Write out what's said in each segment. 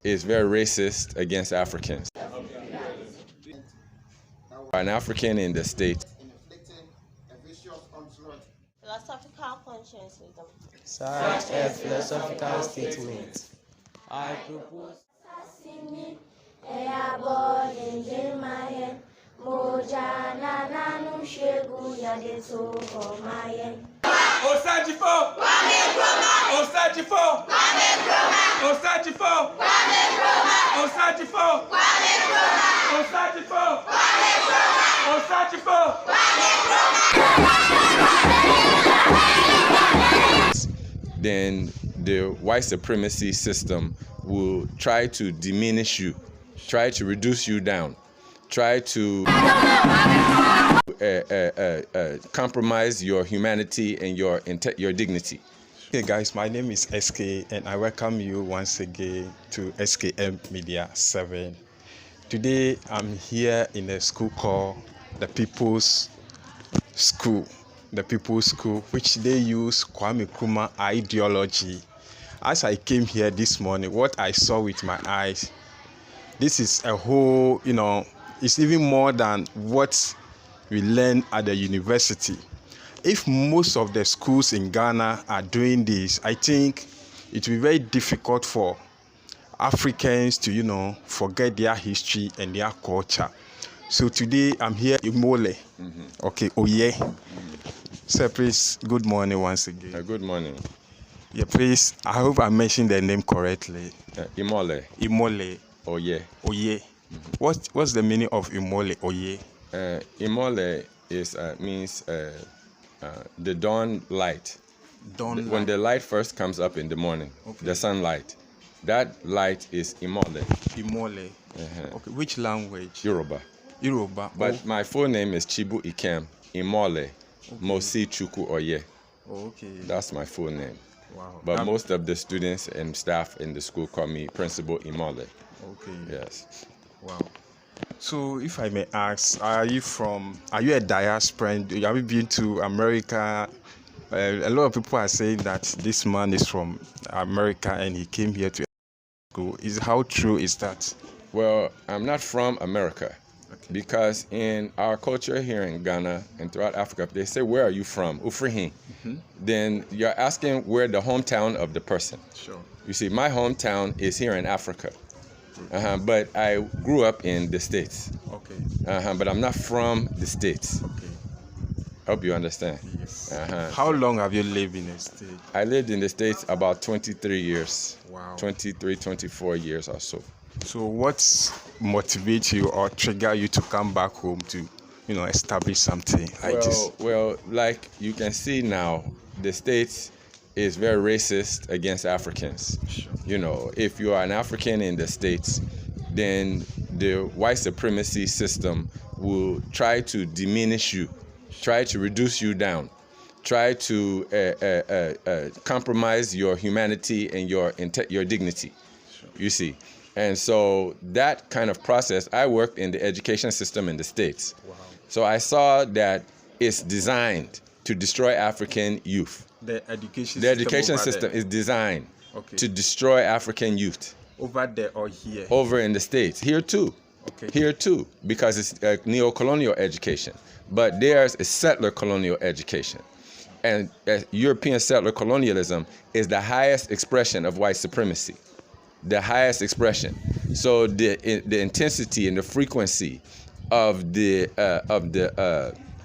is very racist against Africans. An African in the States. Philosophical conscientism. Such a philosophical statement. I propose. Then the white supremacy system will try to diminish you, try to reduce you down, try to compromise your humanity and your dignity. Hey guys, my name is S.K. and I welcome you once again to S.K.M Media 7. Today I'm here in a school called the People's School. The People's School, which they use Kwame Nkrumah ideology. As I came here this morning, what I saw with my eyes, this is a whole, it's even more than what we learn at the university. If most of the schools in Ghana are doing this, I think it will be very difficult for Africans to, forget their history and their culture. So today I'm here in Imoli. Okay, Oye. Sir, please, good morning once again. Good morning. Yeah, please, I hope I mentioned the name correctly. Imoli. Imoli. Oye. Oye. What's the meaning of Imoli, Oye? Imoli means the dawn light. When the light first comes up in the morning, the sunlight, that light is Imoli. Imoli. Okay, which language? Yoruba. Yoruba. But my full name is Chibu Ikem Imoli. Mosi Chuku Oye. Okay. That's my full name. Wow. But most of the students and staff in the school call me Principal Imoli. Okay. Yes. Wow. So if I may ask, are you a diaspora? Have you been to America? A lot of people are saying that this man is from America and he came here to school. How true is that? Well, I'm not from America. Because in our culture here in Ghana and throughout Africa, if they say, where are you from? Ufrihin. Then you're asking where the hometown of the person. Sure. You see, my hometown is here in Africa. But I grew up in the States. Okay. But I'm not from the States. Okay. Hope you understand. Yes. How long have you lived in the States? I lived in the States about 23 years. Wow. 23, 24 years or so. So what motivates you or trigger you to come back home to, establish something like this? Well, like you can see now, the States is very racist against Africans. Sure. If you are an African in the States, then the white supremacy system will try to diminish you, try to reduce you down, try to compromise your humanity and your dignity. Sure. You see. And so that kind of process, I worked in the education system in the States. Wow. So I saw that it's designed to destroy African youth. The education system is designed to destroy African youth. Over there or here? Over in the States. Here too. Okay. Here too, because it's a neo-colonial education. But theirs is settler colonial education. And European settler colonialism is the highest expression of white supremacy. The highest expression. So the intensity and the frequency of the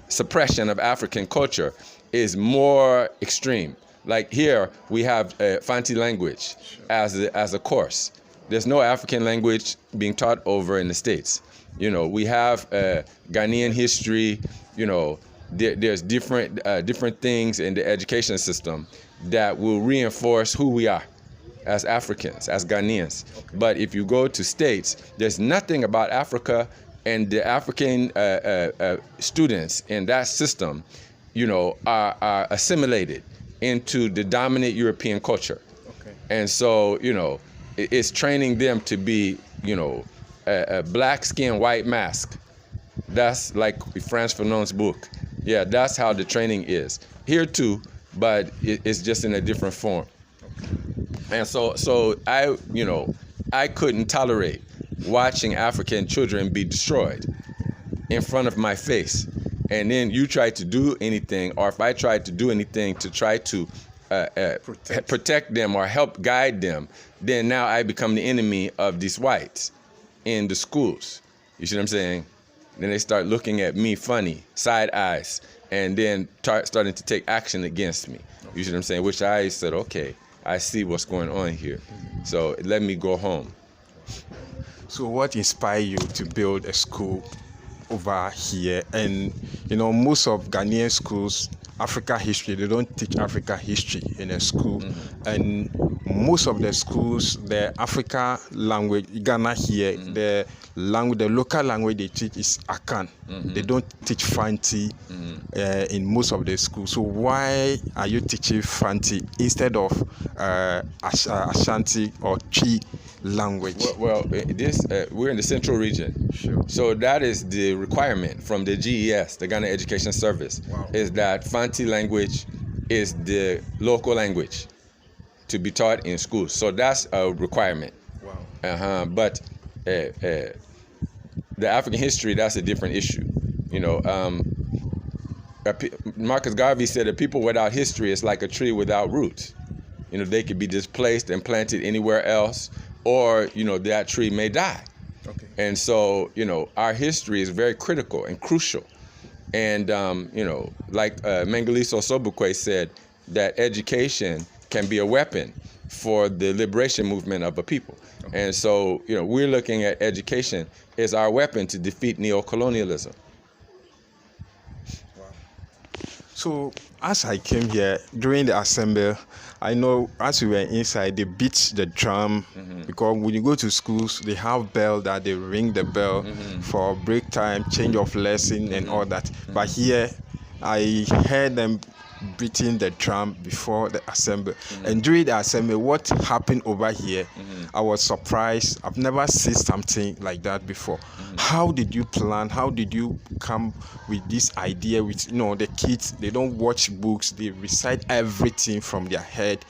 suppression of African culture is more extreme. Like here we have Fanti language as a course. There's no African language being taught over in the States. We have Ghanaian history. There's different things in the education system that will reinforce who we are as Africans, as Ghanaians. Okay. But if you go to States, there's nothing about Africa, and the African students in that system, are assimilated into the dominant European culture. Okay. And so, it's training them to be, a black skin, white mask. That's like Frantz Fanon's book. Yeah, that's how the training is. Here too, but it's just in a different form. And so I couldn't tolerate watching African children be destroyed in front of my face. And then you try to do anything, or if I tried to do anything to try to protect them or help guide them, then now I become the enemy of these whites in the schools. You see what I'm saying? Then they start looking at me funny, side eyes, and then starting to take action against me. You see what I'm saying? Which I said, okay, I see what's going on here. So let me go home. So what inspired you to build a school over here? And most of Ghanaian schools, Africa history, they don't teach Africa history in a school. And most of the schools, the Africa language, Ghana here, the local language they teach is Akan. They don't teach Fanti in most of the schools. So why are you teaching Fanti instead of Ashanti or Chi language? Well, we're in the central region. Sure. So that is the requirement from the GES, the Ghana Education Service, is that Fanti language is the local language to be taught in schools. So that's a requirement. Wow. But the African history, that's a different issue. Marcus Garvey said that people without history is like a tree without roots. They could be displaced and planted anywhere else, or that tree may die. Okay. And so our history is very critical and crucial. And like Mangaliso Sobukwe said, that education can be a weapon for the liberation movement of a people. Okay. And so we're looking at education as our weapon to defeat neocolonialism. So as I came here during the assembly, I know as we were inside, they beat the drum because when you go to schools, they have bell that they ring the bell for break time, change of lesson, and all that. But here, I heard them beating the drum before the assembly. And during the assembly, what happened over here, I was surprised. I've never seen something like that before. How did you plan? How did you come with this idea? With the kids, they don't watch books, they recite everything from their head.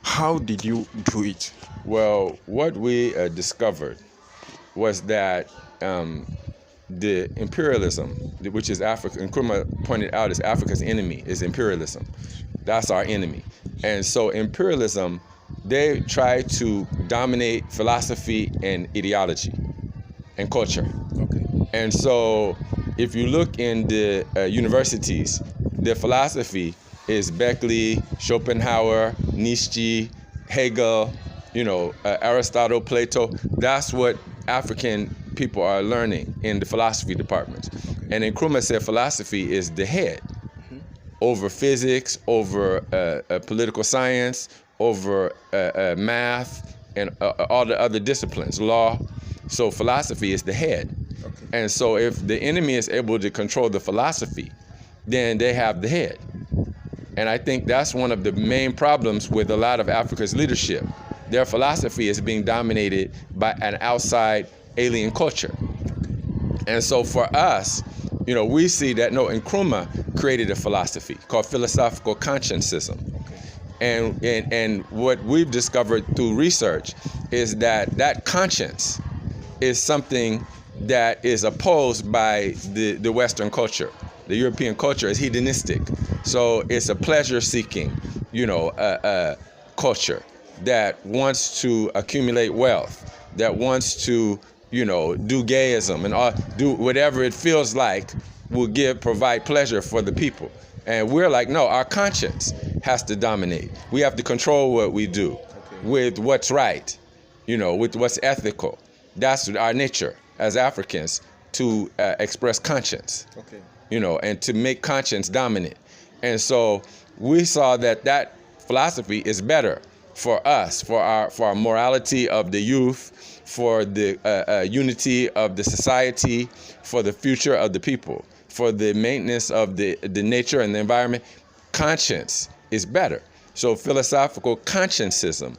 How did you do it? Well, what we discovered was that the imperialism, which is Africa, and Nkrumah pointed out, is Africa's enemy, is imperialism. That's our enemy. And so imperialism, they try to dominate philosophy and ideology and culture. Okay. And so if you look in the universities, the philosophy is Beckley, Schopenhauer, Nietzsche, Hegel, Aristotle, Plato. That's what African people are learning in the philosophy departments. Okay. And Nkrumah said philosophy is the head over physics, over political science, over math, and all the other disciplines, law. So philosophy is the head. Okay. And so if the enemy is able to control the philosophy, then they have the head. And I think that's one of the main problems with a lot of Africa's leadership. Their philosophy is being dominated by an outside alien culture. And so for us, we see that Nkrumah created a philosophy called philosophical consciencism. Okay. And what we've discovered through research is that conscience is something that is opposed by the Western culture. The European culture is hedonistic. So it's a pleasure-seeking, culture that wants to accumulate wealth, that wants to do gayism and do whatever it feels like will provide pleasure for the people. And we're like, no, our conscience has to dominate. We have to control what we do with what's right, with what's ethical. That's our nature as Africans, to express conscience, and to make conscience dominant. And so we saw that philosophy is better for us, for our morality of the youth, for the unity of the society, for the future of the people, for the maintenance of the nature and the environment. Conscience is better. So philosophical consciencism,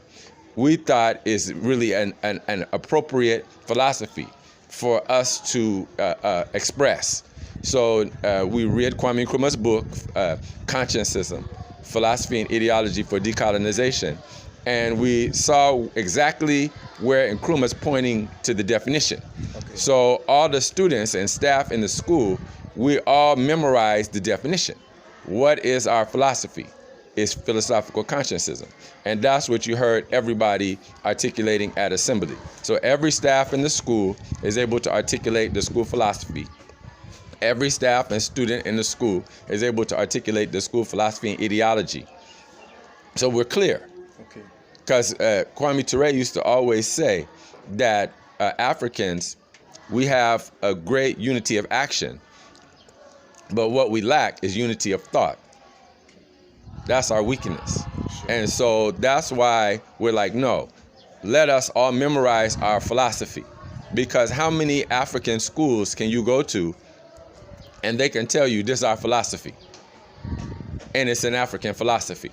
we thought, is really an appropriate philosophy for us to express. So we read Kwame Nkrumah's book, Consciencism, Philosophy and Ideology for Decolonization. and we saw exactly where Nkrumah is pointing to the definition. Okay. So all the students and staff in the school, we all memorized the definition. What is our philosophy? It's philosophical conscientism. And that's what you heard everybody articulating at assembly. So every staff in the school is able to articulate the school philosophy. Every staff and student in the school is able to articulate the school philosophy and ideology. So we're clear. Okay. Because Kwame Ture used to always say that Africans, we have a great unity of action, but what we lack is unity of thought. That's our weakness. And so that's why we're like, no, let us all memorize our philosophy. Because how many African schools can you go to and they can tell you this is our philosophy? And it's an African philosophy.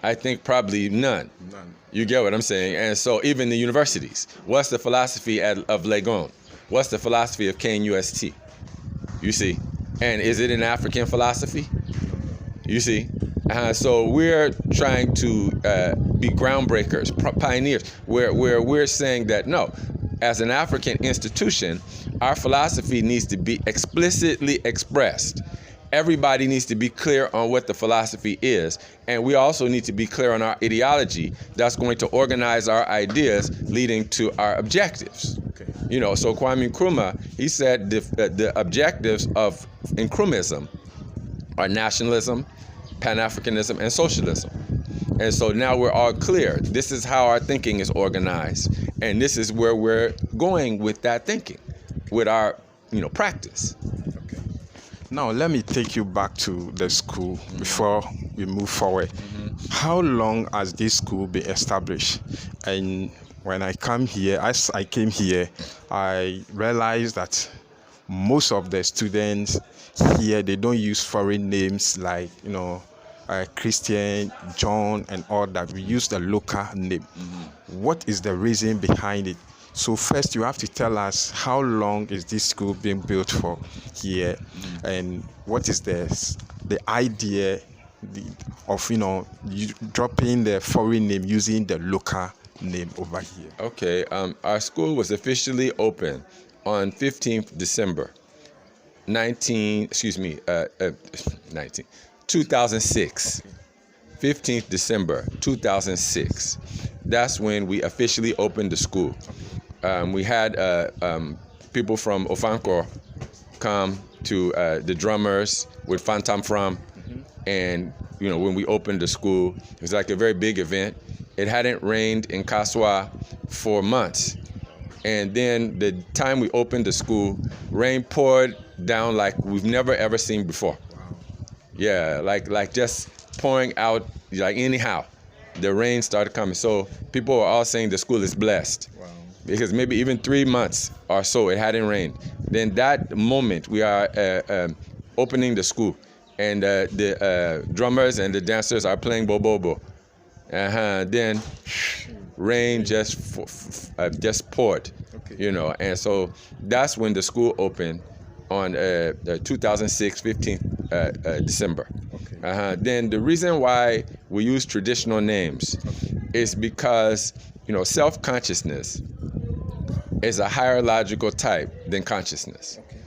I think probably none. You get what I'm saying? And so even the universities, what's the philosophy of Legon? What's the philosophy of KNUST? You see? And is it an African philosophy? You see? So we're trying to be groundbreakers, pioneers, where we're saying that no, as an African institution, our philosophy needs to be explicitly expressed. Everybody needs to be clear on what the philosophy is, and we also need to be clear on our ideology that's going to organize our ideas leading to our objectives. Okay. You know, so Kwame Nkrumah, he said the objectives of Nkrumahism are nationalism, Pan-Africanism, and socialism. And so now we're all clear. This is how our thinking is organized, and this is where we're going with that thinking, with our, practice. Okay. Now let me take you back to the school before we move forward. How long has this school been established? And when I came here, I realized that most of the students here, they don't use foreign names like, Christian, John, and all that. We use the local name. What is the reason behind it? So first, you have to tell us how long is this school being built for here, and what is the idea of you dropping the foreign name, using the local name over here. Okay, our school was officially open on 15th December 2006. 15th December 2006. That's when we officially opened the school. We had people from Ofankor come to the drummers with Phantom From, and when we opened the school, it was like a very big event. It hadn't rained in Kaswa for months, and then the time we opened the school, rain poured down like we've never ever seen before. Wow. Yeah, like just pouring out like anyhow. The rain started coming, so people were all saying the school is blessed. Wow. Because maybe even 3 months or so it hadn't rained. Then that moment we are opening the school, and the drummers and the dancers are playing bobobo. Then rain just poured, Okay. and so that's when the school opened on 2006, 15th December. Okay. Then the reason why we use traditional names is because self-consciousness is a higher logical type than consciousness. Okay.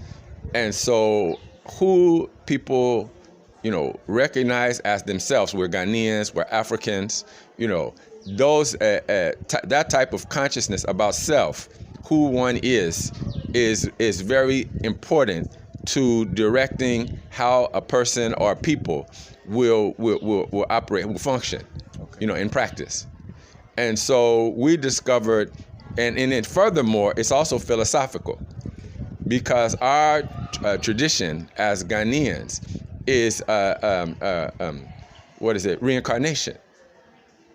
And so who people, recognize as themselves, we're Ghanaians, we're Africans, those that type of consciousness about self, who one is very important to directing how a person or people will operate, will function, Okay. In practice. And so we discovered, and then furthermore, it's also philosophical, because our tradition as Ghanaians is reincarnation,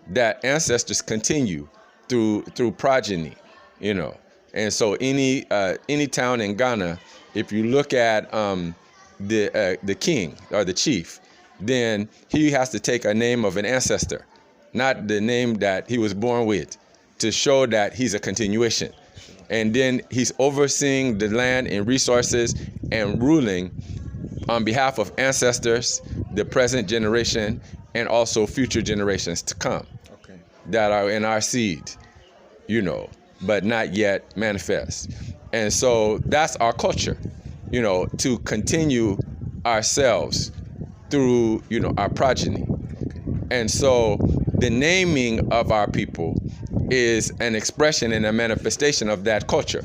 that ancestors continue through progeny, and so any town in Ghana, if you look at the king or the chief, then he has to take a name of an ancestor, not the name that he was born with, to show that he's a continuation. And then he's overseeing the land and resources and ruling on behalf of ancestors, the present generation, and also future generations to come. Okay. that are in our seed, but not yet manifest. And so that's our culture, to continue ourselves through, our progeny. And so the naming of our people is an expression and a manifestation of that culture,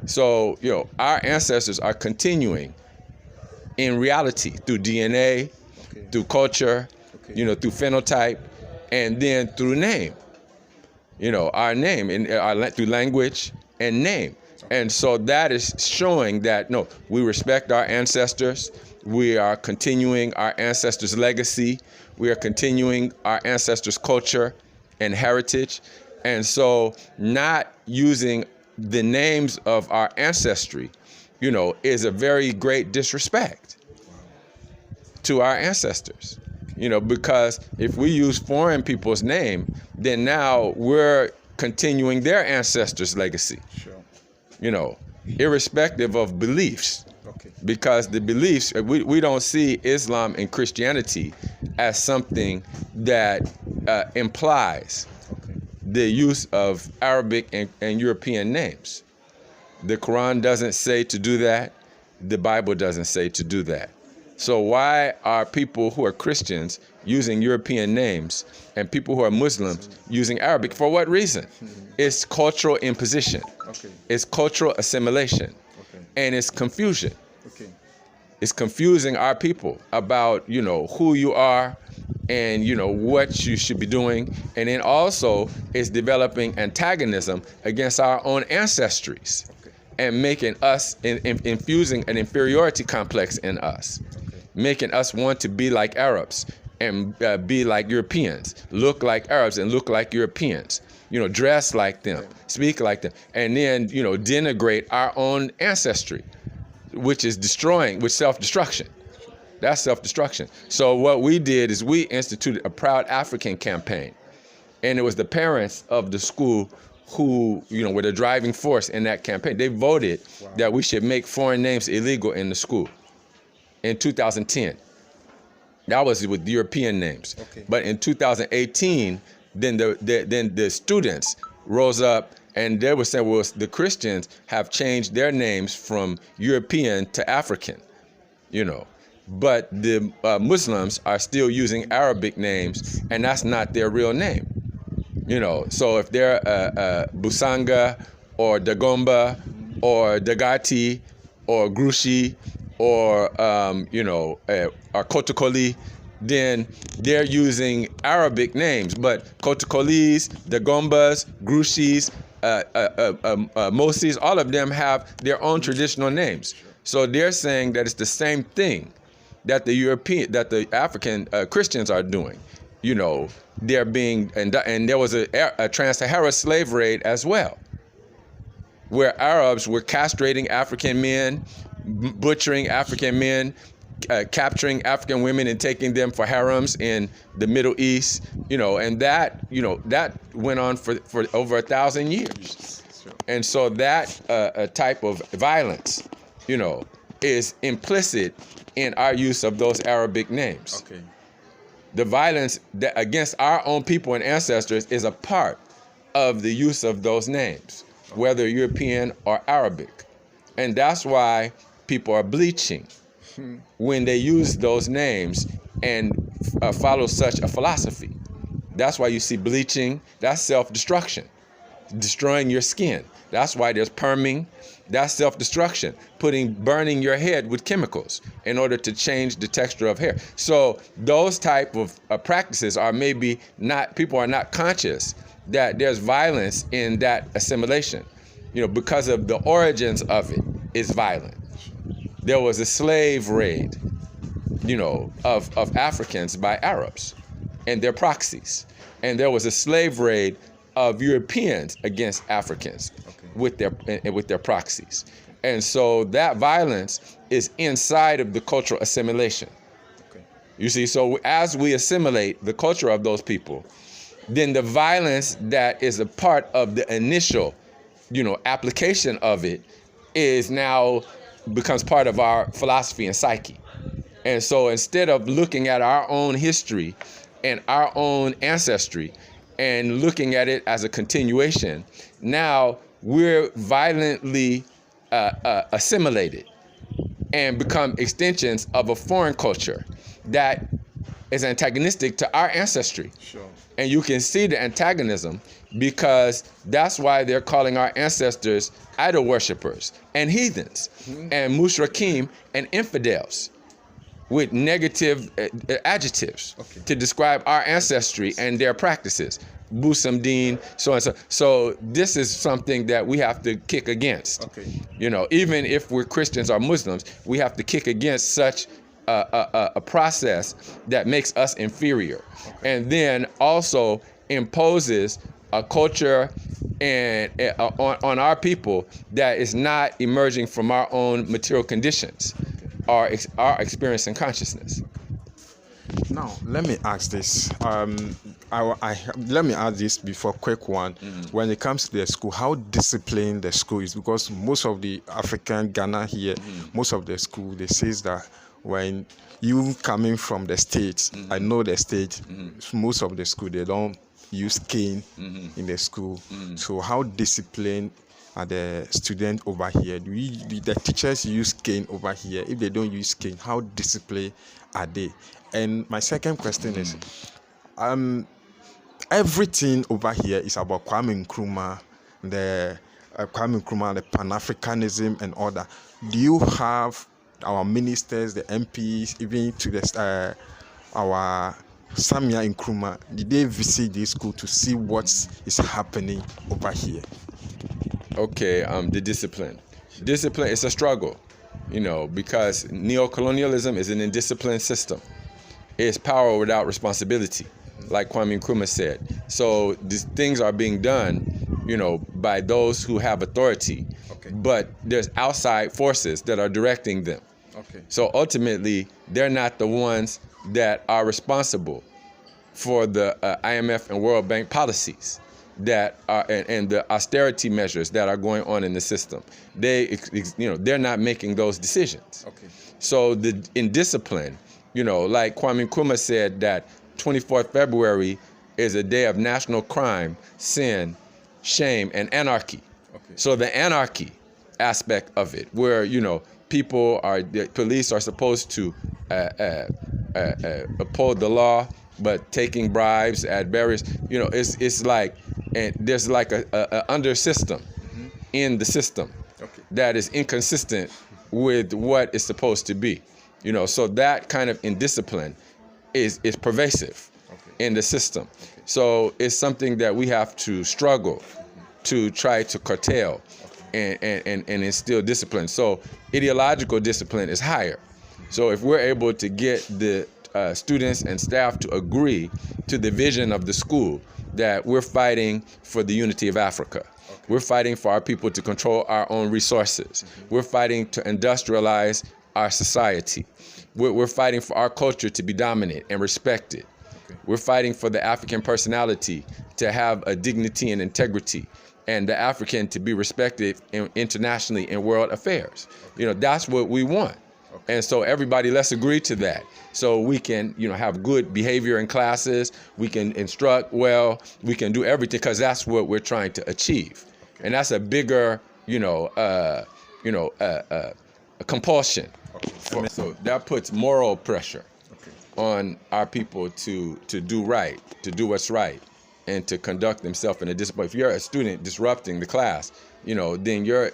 So, our ancestors are continuing in reality through DNA, through culture, through phenotype, and then through name, our name, and through language and name. And so that is showing that, no, we respect our ancestors. We are continuing our ancestors' legacy. We are continuing our ancestors' culture and heritage. And so not using the names of our ancestry, is a very great disrespect to our ancestors. Because if we use foreign people's name, then now we're continuing their ancestors' legacy. Sure. Irrespective of beliefs. Okay. Because the beliefs, we don't see Islam and Christianity as something that implies the use of Arabic and European names. The Quran doesn't say to do that. The Bible doesn't say to do that. So why are people who are Christians using European names and people who are Muslims using Arabic? For what reason? It's cultural imposition. It's cultural assimilation. And it's confusion. It's confusing our people about, who you are and, what you should be doing. And then also it's developing antagonism against our own ancestries and making us, infusing an inferiority complex in us. Making us want to be like Arabs and be like Europeans, look like Arabs and look like Europeans, dress like them, speak like them, and then, denigrate our own ancestry, which is self-destruction. That's self-destruction. So what we did is we instituted a Proud African campaign, and it was the parents of the school who, were the driving force in that campaign. They voted that we should make foreign names illegal in the school. In 2010, that was with European names. But in 2018, then the students rose up and they were saying, well, the Christians have changed their names from European to African, but the Muslims are still using Arabic names, and that's not their real name, So if they're Busanga or Dagomba or Dagati or Grushi, or Kotokoli, then they're using Arabic names. But Kotokolis, Dagombas, Grushis, Mosis, all of them have their own traditional names. So they're saying that it's the same thing that the African Christians are doing. They're being, and there was a trans-Sahara slave raid as well, where Arabs were castrating African men, butchering African men, capturing African women and taking them for harems in the Middle East, and that went on for over 1,000 years. And so that type of violence, is implicit in our use of those Arabic names. The violence against our own people and ancestors is a part of the use of those names, whether European or Arabic. And that's why people are bleaching when they use those names and follow such a philosophy. That's why you see bleaching. That's self-destruction, destroying your skin. That's why there's perming. That's self-destruction, burning your head with chemicals in order to change the texture of hair. So those type of practices are maybe not, people are not conscious that there's violence in that assimilation, because of the origins of it is violent. There was a slave raid, of Africans by Arabs and their proxies. And there was a slave raid of Europeans against Africans with their proxies. And so that violence is inside of the cultural assimilation. You see, so as we assimilate the culture of those people, then the violence that is a part of the initial, application of it is now becomes part of our philosophy and psyche. And so instead of looking at our own history and our own ancestry and looking at it as a continuation, now we're violently assimilated and become extensions of a foreign culture that is antagonistic to our ancestry. Sure. And you can see the antagonism because that's why they're calling our ancestors idol worshippers and heathens and mushrikim and infidels with negative adjectives to describe our ancestry and their practices. Busamdin, so and so. So this is something that we have to kick against. Okay. You know, even if we're Christians or Muslims, we have to kick against such a process that makes us inferior, and then also imposes a culture and on our people that is not emerging from our own material conditions, our experience and consciousness. Now, let me ask this. Let me ask this before quick one. When it comes to the school, how disciplined the school is? Because most of the African Ghana here, most of the school, they says that when you coming from the States, I know the States, most of the school, they don't use cane in the school. So how disciplined are the students over here? Do the teachers use cane over here? If they don't use cane, how disciplined are they? And my second question is, everything over here is about Kwame Nkrumah, the Pan-Africanism and all that. Do you have our ministers, the MPs, even to the our Samia Nkrumah, did they visit this school to see what is happening over here? Okay, the discipline. Discipline is a struggle, you know, because neocolonialism is an indisciplined system. It's power without responsibility, like Kwame Nkrumah said. So these things are being done, you know, by those who have authority, but there's outside forces that are directing them. So ultimately, they're not the ones that are responsible for the IMF and World Bank policies that are and the austerity measures that are going on in the system. They're not making those decisions. So the indiscipline, you know, like Kwame Nkrumah said that 24th February is a day of national crime, sin, shame, and anarchy. So the anarchy aspect of it, where, you know, the police are supposed to uphold the law, but taking bribes at various, you know, it's like, and there's like a under system in the system that is inconsistent with what is supposed to be, you know. So that kind of indiscipline is pervasive in the system. So it's something that we have to struggle to try to curtail and instill discipline. So ideological discipline is higher. So if we're able to get the students and staff to agree to the vision of the school, that we're fighting for the unity of Africa. We're fighting for our people to control our own resources. We're fighting to industrialize our society. We're fighting for our culture to be dominant and respected. We're fighting for the African personality to have a dignity and integrity, and the African to be respected internationally in world affairs. You know, that's what we want. And so everybody, let's agree to that. So we can, you know, have good behavior in classes. We can instruct well. We can do everything, because that's what we're trying to achieve. And that's a bigger, a compulsion. So that puts moral pressure on our people to do right, to do what's right, and to conduct themselves in a discipline. If you're a student disrupting the class, you know, then you're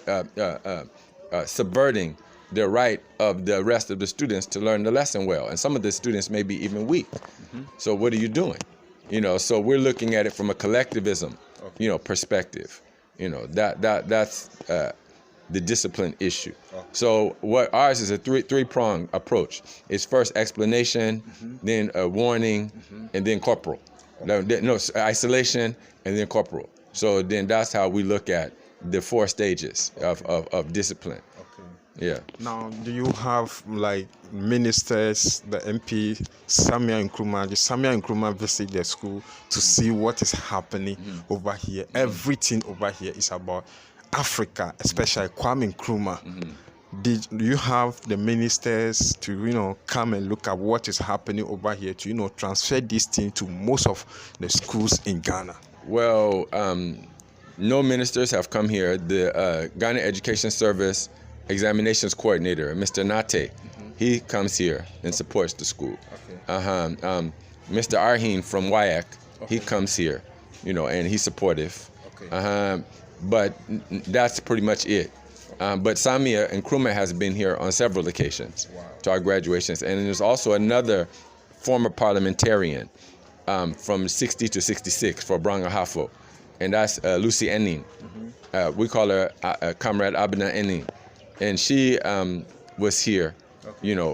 subverting the right of the rest of the students to learn the lesson well. And some of the students may be even weak. So what are you doing? You know, so we're looking at it from a collectivism, you know, perspective. You know, that's the discipline issue. So what ours is a three-pronged approach. It's first explanation, then a warning, and then corporal. No, isolation, and then corporal. So then that's how we look at the 4 stages of discipline. Yeah. Now, do you have like ministers, the MP, Samia Nkrumah? Did Samia Nkrumah visit the school to see what is happening over here? Everything over here is about Africa, especially Kwame Nkrumah. did you have the ministers to come and look at what is happening over here to transfer this thing to most of the schools in Ghana? Well, no ministers have come here. The Ghana Education Service Examinations Coordinator, Mr. Nartey, he comes here and supports the school. Okay. Mr. Arhin from WIAC, he comes here, and he's supportive. Okay. But that's pretty much it. But Samia and Nkrumah has been here on several occasions to our graduations. And there's also another former parliamentarian from 60 to 66 for Brangahafo, and that's Lucy Enning. We call her Comrade Abena Enning. And she was here,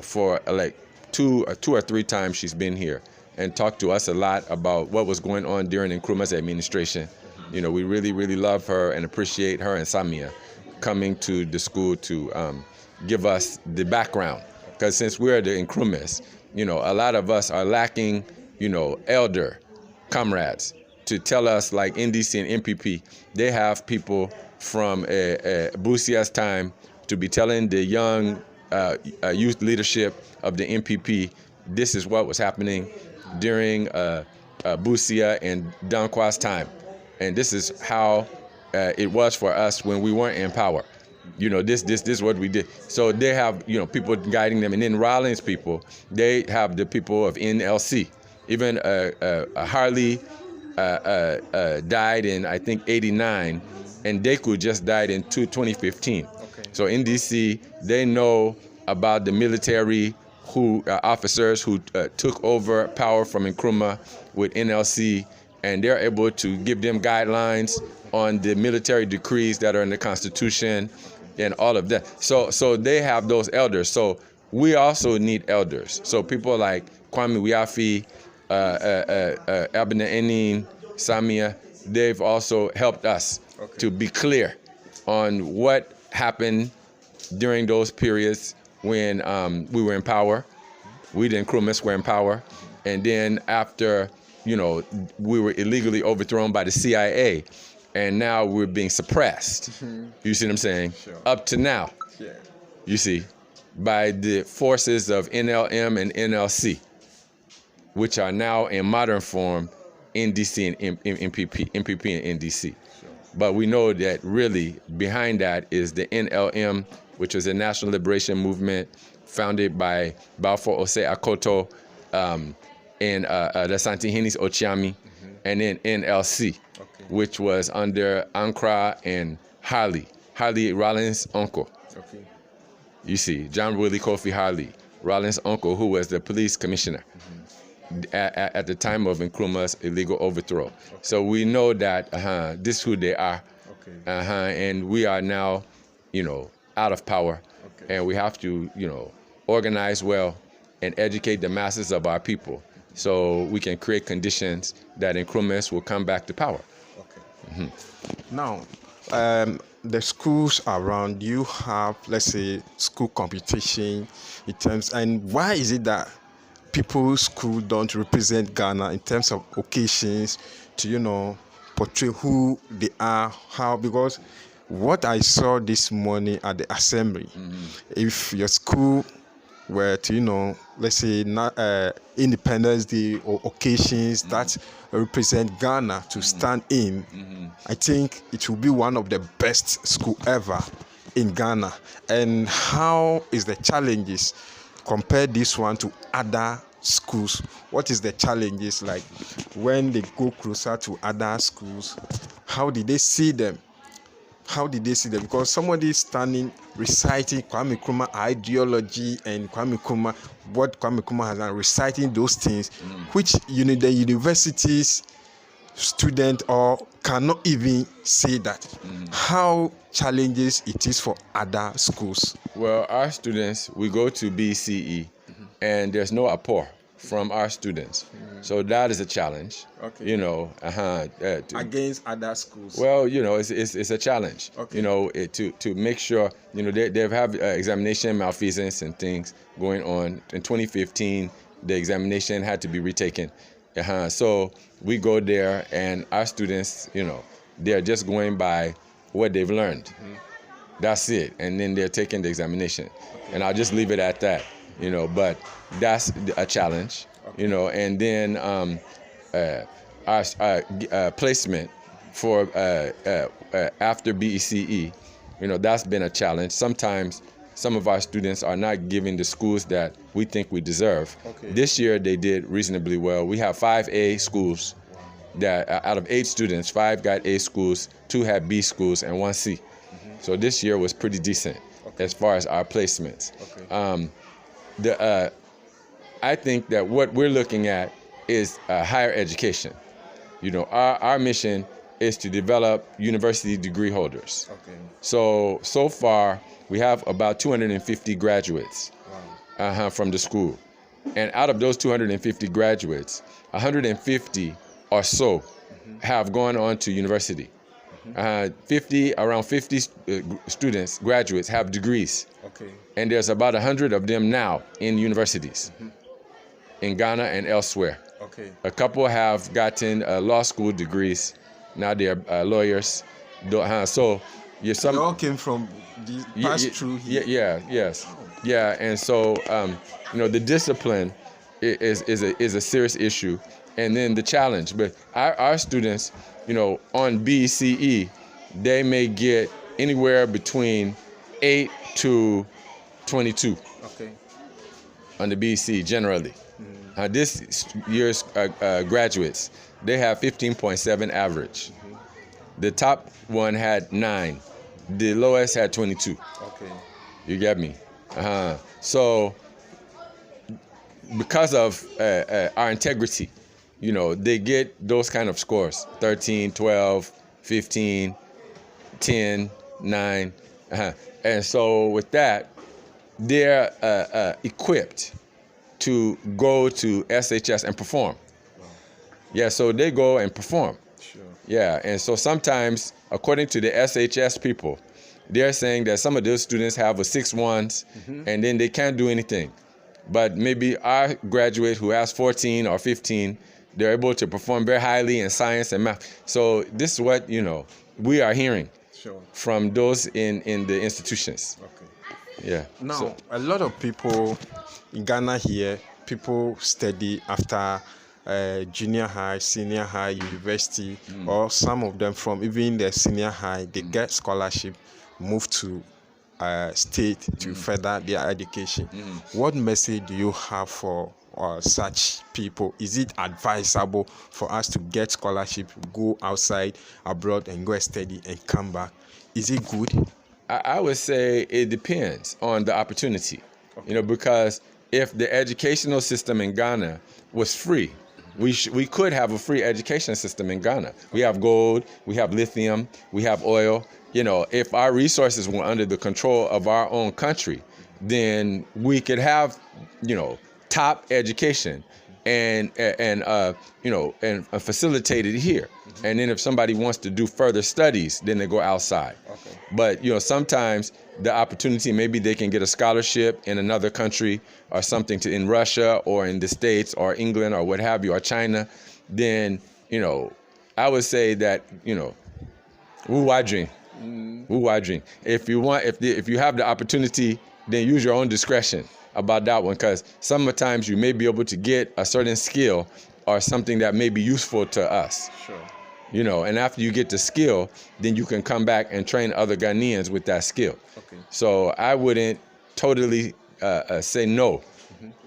for like two or three times she's been here and talked to us a lot about what was going on during Nkrumah's administration. We really, really love her and appreciate her and Samia coming to the school to give us the background. Because since we're the Nkrumahs, a lot of us are lacking, elder comrades to tell us, like NDC and MPP, they have people from Busia's time to be telling the young youth leadership of the MPP, this is what was happening during Busia and Dankwa's time. And this is how it was for us when we weren't in power. This is what we did. So they have, people guiding them. And then Rollins people, they have the people of NLC. Even Harley died in, I think, 89, and Deku just died in 2015. Okay. So NDC, they know about the military officers who took over power from Nkrumah with NLC, and they're able to give them guidelines on the military decrees that are in the Constitution and all of that. So they have those elders. So we also need elders. So people like Kwame Wiafi, Abena Enin, Samia, they've also helped us to be clear on what happened during those periods when we were in power. We, the Nkrumahs, were in power. And then after, we were illegally overthrown by the CIA, and now we're being suppressed. You see what I'm saying? Sure. Up to now, you see, by the forces of NLM and NLC, which are now in modern form NDC and MPP and NDC. Sure. But we know that really behind that is the NLM, which was a national liberation movement founded by Balfour Osei Akoto and the Santihinis Ochiami, and then NLC, which was under Ankara and Harley Rollins' uncle. Okay. You see, John Willie Kofi Harley, Rollins' uncle, who was the police commissioner at the time of Nkrumah's illegal overthrow. So we know that this is who they are. And we are now, out of power. And we have to, organize well and educate the masses of our people so we can create conditions that Nkrumahs will come back to power. Now, the schools around, you have, let's say, school competition in terms, and why is it that people's school don't represent Ghana in terms of occasions to, portray who they are, how? Because what I saw this morning at the assembly, if your school were to, let's say, Independence Day or occasions that represent Ghana to stand in, I think it will be one of the best school ever in Ghana. And how is the challenges? Compare this one to other schools. What is the challenges like when they go closer to other schools? How did they see them? Because somebody is standing reciting Kwame Nkrumah ideology and what Kwame Nkrumah has done, reciting those things, which the universities student or cannot even say that. How challenges it is for other schools? Well, our students, we go to BCE, and there's no apport from our students. So that is a challenge. Against other schools. Well, it's a challenge. To make sure, they have examination malfeasance and things going on. In 2015, the examination had to be retaken. So we go there, and our students, they're just going by what they've learned. That's it. And then they're taking the examination. And I'll just leave it at that, but that's a challenge, and then our placement for after BECE, that's been a challenge. Sometimes some of our students are not giving the schools that we think we deserve. Okay. This year they did reasonably well. We have 5 A schools that out of 8 students, 5 got A schools, 2 had B schools, and 1 C. So this year was pretty decent as far as our placements. Okay. I think that what we're looking at is higher education. Our mission is to develop university degree holders. Okay. So far, we have about 250 graduates from the school. And out of those 250 graduates, 150 or so have gone on to university. Around 50 students, graduates, have degrees. Okay. And there's about 100 of them now in universities in Ghana and elsewhere. Okay. A couple have gotten law school degrees. Now they're lawyers. So They all came from the pass through here. Yeah. And so the discipline is a serious issue, and then the challenge. But our students, on BCE, they may get anywhere between 8 to 22 on the BC generally. This year's graduates, they have 15.7 average. The top one had 9. The lowest had 22. Okay. You get me? So because of our integrity, they get those kind of scores: 13, 12, 15, 10, 9. And so with that, they're equipped to go to SHS and perform. Yeah, so they go and perform. Sure. Yeah, and so sometimes, according to the SHS people, they're saying that some of those students have a 6-1s and then they can't do anything. But maybe our graduate who has 14 or 15, they're able to perform very highly in science and math. So this is what, we are hearing from those in the institutions. Okay. Yeah. Now, a lot of people in Ghana here, people study after junior high, senior high, university, or some of them from even the senior high, they get scholarship, move to state to further their education. What message do you have for such people? Is it advisable for us to get scholarship, go outside, abroad, and go study and come back? Is it good? I would say it depends on the opportunity, because if the educational system in Ghana was free, we could have a free education system in Ghana. We have gold, we have lithium, we have oil. If our resources were under the control of our own country, then we could have, top education and facilitate it here. And then if somebody wants to do further studies, then they go outside. Okay. But sometimes the opportunity, maybe they can get a scholarship in another country or something in Russia or in the States or England or what have you, or China. Then I would say that wu dream. If you have the opportunity, then use your own discretion about that one, because sometimes you may be able to get a certain skill or something that may be useful to us. Sure. And after you get the skill, then you can come back and train other Ghanaians with that skill. Okay. So I wouldn't totally say no.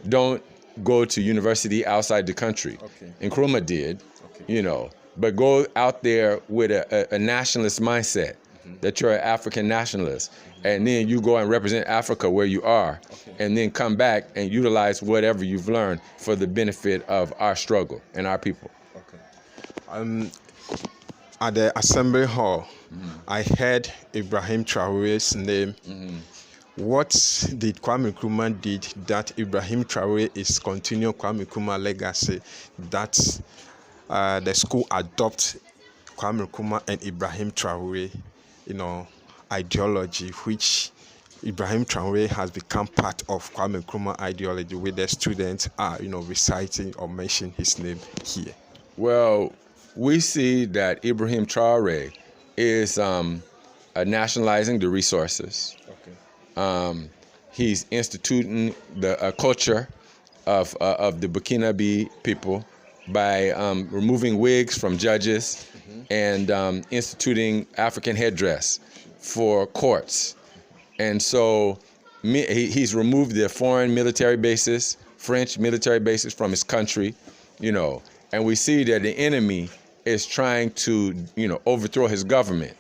Don't go to university outside the country. Okay. Nkrumah did, Okay. But go out there with a nationalist mindset, that you're an African nationalist, and then you go and represent Africa where you are, and then come back and utilize whatever you've learned for the benefit of our struggle and our people. Okay. At the Assembly Hall, I heard Ibrahim Traore's name. What did Kwame Nkrumah did that Ibrahim Traore is continuing Kwame Nkrumah legacy, that the school adopt Kwame Nkrumah and Ibrahim Traore, ideology, which Ibrahim Traore has become part of Kwame Nkrumah ideology, with the students are, reciting or mention his name here? Well, we see that Ibrahim Traore is nationalizing the resources. He's instituting the culture of the Burkinabe people by removing wigs from judges and instituting African headdress for courts. And so he's removed the foreign military bases, French military bases from his country, and we see that the enemy is trying to, overthrow his government.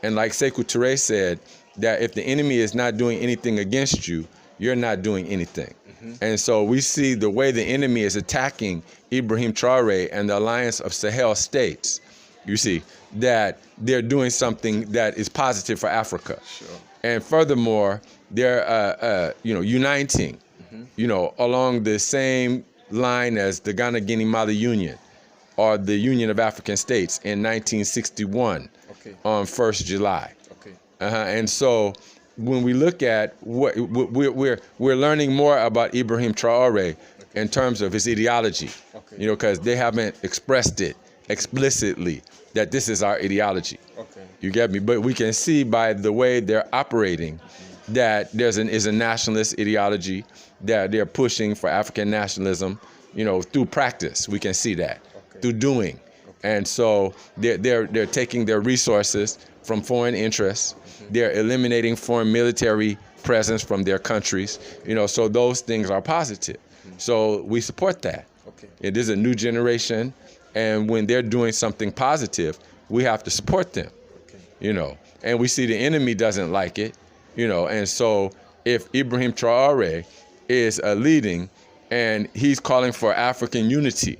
And like Sekou Touré said, that if the enemy is not doing anything against you, you're not doing anything. And so we see the way the enemy is attacking Ibrahim Traoré and the Alliance of Sahel states. You see that they're doing something that is positive for Africa. Sure. And furthermore, they're uniting, along the same line as the Ghana-Guinea Mali Union or the Union of African States in 1961 on 1st July. And so when we look at what we're learning more about Ibrahim Traoré in terms of his ideology, because they haven't expressed it explicitly that this is our ideology. You get me? But we can see by the way they're operating that is a nationalist ideology, that they're pushing for African nationalism, through practice. We can see that through doing. And so they're taking their resources from foreign interests. They're eliminating foreign military presence from their countries. So those things are positive. So we support that. It is a new generation, and when they're doing something positive, we have to support them. And we see the enemy doesn't like it, and so if Ibrahim Traoré is leading and he's calling for African unity,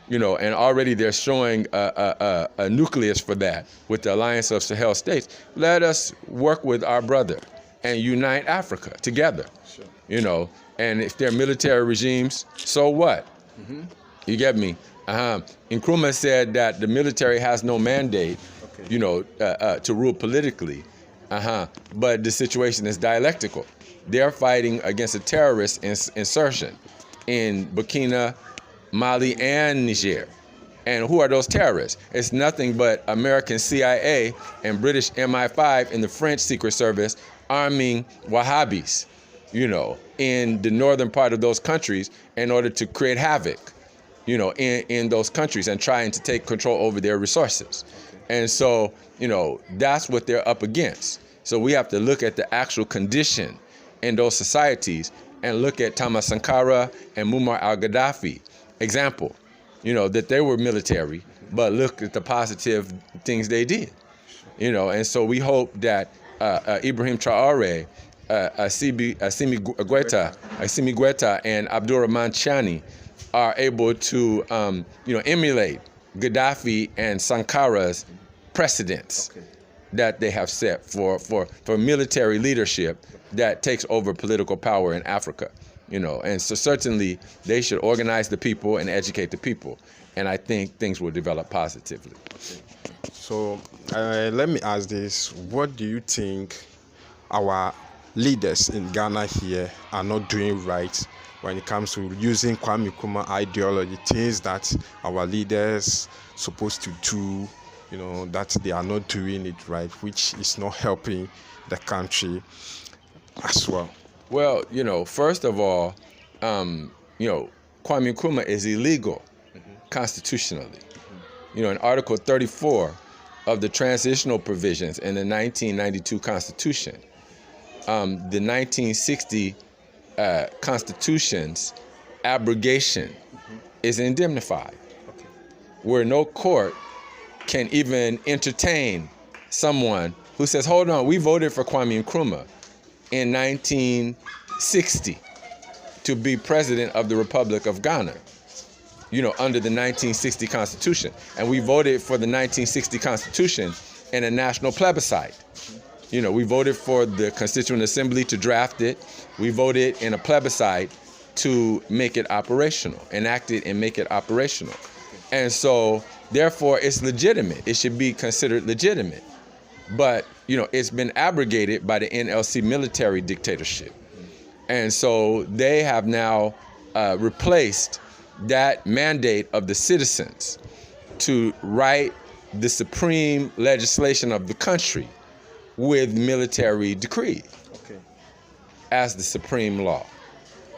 and already they're showing a nucleus for that with the Alliance of Sahel states, let us work with our brother and unite Africa together, and if they're military regimes, so what? You get me? Nkrumah said that the military has no mandate to rule politically, but the situation is dialectical. They're fighting against a terrorist insertion in Burkina, Mali, and Niger. And who are those terrorists? It's nothing but American CIA and British MI5 and the French Secret Service arming Wahhabis, in the northern part of those countries in order to create havoc, in those countries and trying to take control over their resources. And so, that's what they're up against. So we have to look at the actual condition in those societies and look at Thomas Sankara and Muammar al-Gaddafi, example, that they were military, but look at the positive things they did, and so we hope that Ibrahim Traoré, Assimi Goïta, and Abdurrahman Chani are able to, emulate Gaddafi and Sankara's precedents that they have set for military leadership that takes over political power in Africa. And so certainly they should organize the people and educate the people. And I think things will develop positively. So let me ask this. What do you think our leaders in Ghana here are not doing right when it comes to using Kwame Nkrumah ideology, things that our leaders supposed to do, that they are not doing it right, which is not helping the country as well? Well, first of all, Kwame Nkrumah is illegal constitutionally. In Article 34 of the transitional provisions in the 1992 Constitution, the 1960 Constitution's abrogation is indemnified, where no court can even entertain someone who says, hold on, we voted for Kwame Nkrumah in 1960 to be president of the Republic of Ghana, under the 1960 Constitution. And we voted for the 1960 Constitution in a national plebiscite. We voted for the Constituent Assembly to draft it. We voted in a plebiscite to make it operational, enact it and make it operational. And so, therefore, it's legitimate. It should be considered legitimate. But, it's been abrogated by the NLC military dictatorship. And so they have now replaced that mandate of the citizens to write the supreme legislation of the country with military decree Okay. as the supreme law.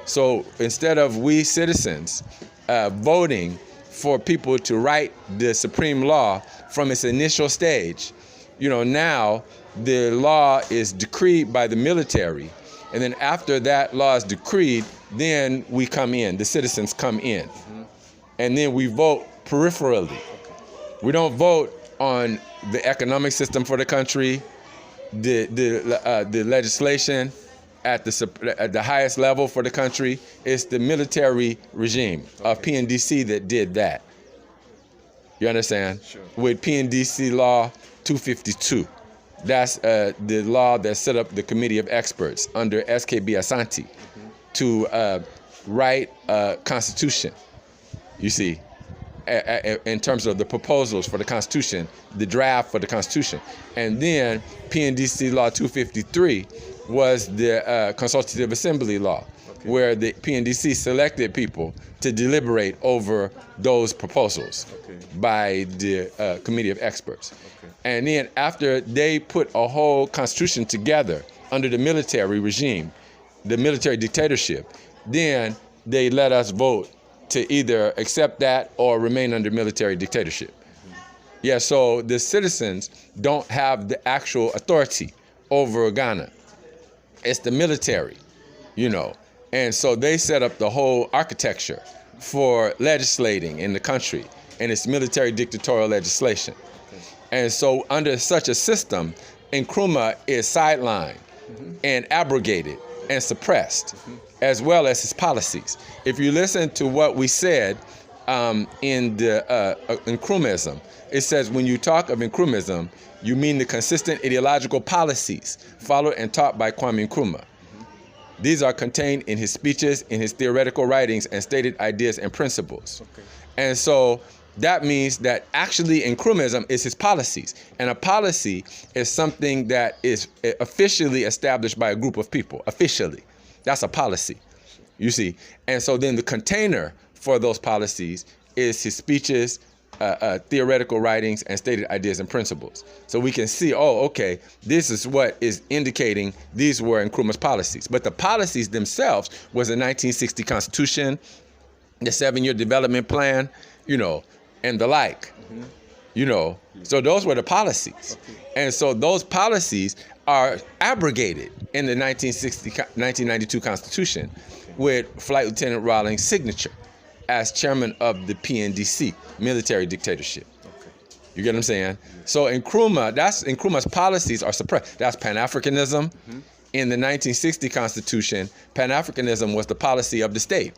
So instead of we citizens voting for people to write the supreme law from its initial stage, now the law is decreed by the military. And then after that law is decreed, then we come in, the citizens come in. And then we vote peripherally. We don't vote on the economic system for the country, the legislation at the highest level for the country. It's the military regime of PNDC that did that. You understand? Sure. With PNDC Law 252. That's the law that set up the committee of experts under S.K.B. Asante to write a constitution. You see, in terms of the proposals for the Constitution, the draft for the Constitution. And then PNDC Law 253 was the Consultative Assembly Law, where the PNDC selected people to deliberate over those proposals by the Committee of Experts. And then after they put a whole constitution together under the military regime, the military dictatorship, then they let us vote to either accept that or remain under military dictatorship. Yeah, so the citizens don't have the actual authority over Ghana. It's the military, And so they set up the whole architecture for legislating in the country, and it's military dictatorial legislation. And so under such a system, Nkrumah is sidelined and abrogated and suppressed, as well as his policies. If you listen to what we said in the Nkrumhism, it says when you talk of Nkrumhism, you mean the consistent ideological policies followed and taught by Kwame Nkrumah. These are contained in his speeches, in his theoretical writings, and stated ideas and principles. And so that means that actually Nkrumhism is his policies. And a policy is something that is officially established by a group of people, officially. That's a policy, you see. And so then the container for those policies is his speeches, theoretical writings, and stated ideas and principles. So we can see, this is what is indicating these were Nkrumah's policies. But the policies themselves was the 1960 Constitution, the 7-year development plan, and the like, So those were the policies. And so those policies are abrogated in the 1992 Constitution with Flight Lieutenant Rawlings' signature as chairman of the PNDC, military dictatorship. You get what I'm saying? So Nkrumah's policies are suppressed. That's Pan-Africanism. In the 1960 Constitution, Pan-Africanism was the policy of the state.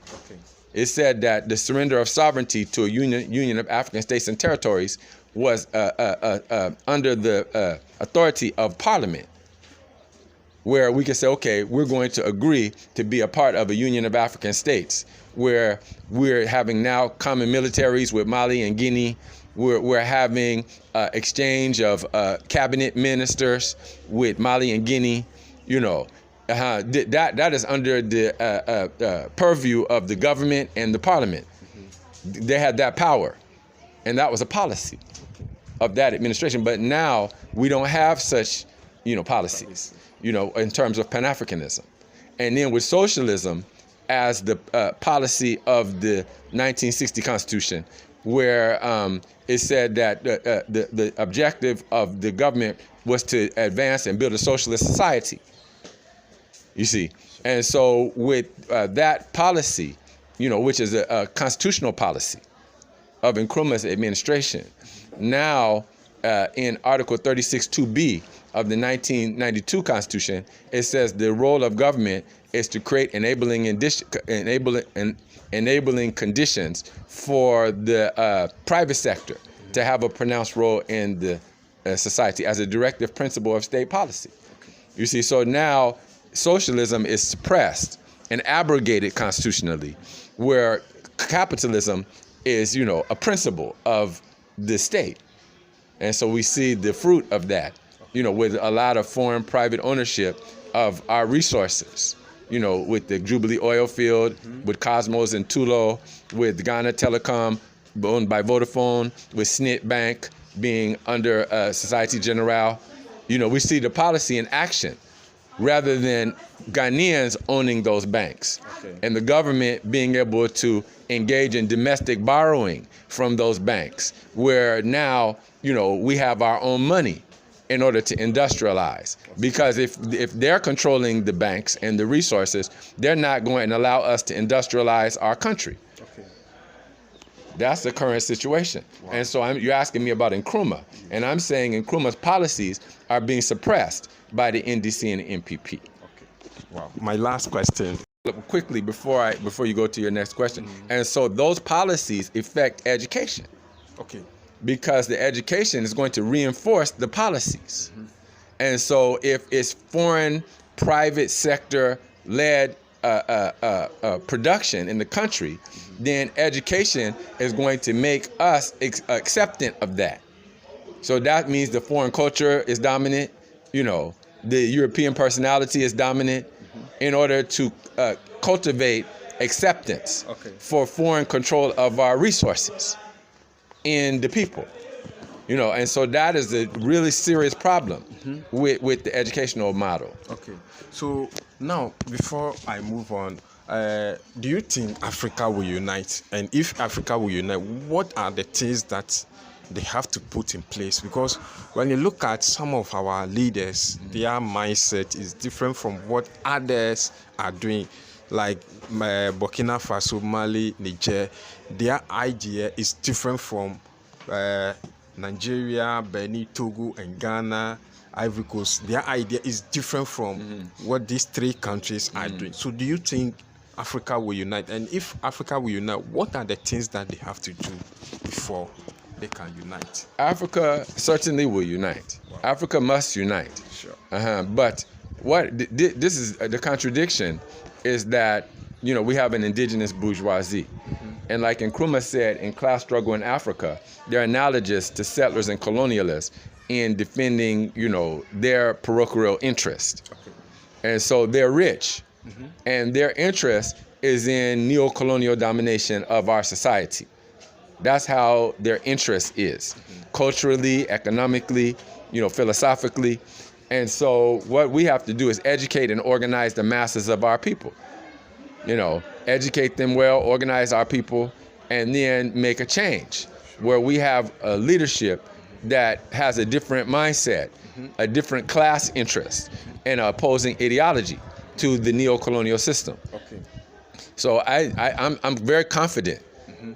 It said that the surrender of sovereignty to a union of African states and territories was under the authority of Parliament, where we could say, we're going to agree to be a part of a union of African states, where we're having now common militaries with Mali and Guinea. We're having exchange of cabinet ministers with Mali and Guinea, That is under the purview of the government and the parliament. They had that power, and that was a policy of that administration. But now we don't have such, policies, in terms of Pan-Africanism. And then with socialism as the policy of the 1960 Constitution, where it said that the objective of the government was to advance and build a socialist society. You see, and so with that policy, which is a constitutional policy of Nkrumah's administration, now in Article 36(2)(b) of the 1992 Constitution, it says the role of government is to create enabling conditions for the private sector to have a pronounced role in the society as a directive principle of state policy. You see, so now socialism is suppressed and abrogated constitutionally, where capitalism is, a principle of the state. And so we see the fruit of that, with a lot of foreign private ownership of our resources, with the Jubilee oil field, with Cosmos and Tulo, with Ghana Telecom owned by Vodafone, with SNIT Bank being under Societe Generale, we see the policy in action rather than Ghanaians owning those banks and the government being able to engage in domestic borrowing from those banks, where now, we have our own money in order to industrialize. Because if they're controlling the banks and the resources, they're not going to allow us to industrialize our country. That's the current situation. Wow. And so you're asking me about Nkrumah, and I'm saying Nkrumah's policies are being suppressed by the NDC and the NPP. Okay. Wow. My last question. Quickly, before you go to your next question. And so those policies affect education. Okay. Because the education is going to reinforce the policies. And so if it's foreign private sector led production in the country, then education is going to make us acceptant of that. So that means the foreign culture is dominant, the European personality is dominant in order to cultivate acceptance for foreign control of our resources in the people. And so that is a really serious problem with the educational model. Okay. So now, before I move on, do you think Africa will unite? And if Africa will unite, what are the things that they have to put in place? Because when you look at some of our leaders, their mindset is different from what others are doing. Like Burkina Faso, Mali, Niger, their idea is different from Nigeria, Benin, Togo, and Ghana, Ivory Coast. Their idea is different from what these three countries are doing. So do you think Africa will unite? And if Africa will unite, what are the things that they have to do before they can unite? Africa certainly will unite. Wow. Africa must unite. Sure. But this is the contradiction is that, we have an indigenous bourgeoisie. And like Nkrumah said, in class struggle in Africa, they're analogous to settlers and colonialists in defending, their parochial interest. And so they're rich, and their interest is in neo-colonial domination of our society. That's how their interest is, culturally, economically, philosophically. And so what we have to do is educate and organize the masses of our people. Educate them well, organize our people, and then make a change where we have a leadership that has a different mindset, a different class interest, and an opposing ideology to the neo-colonial system. Okay. So I'm very confident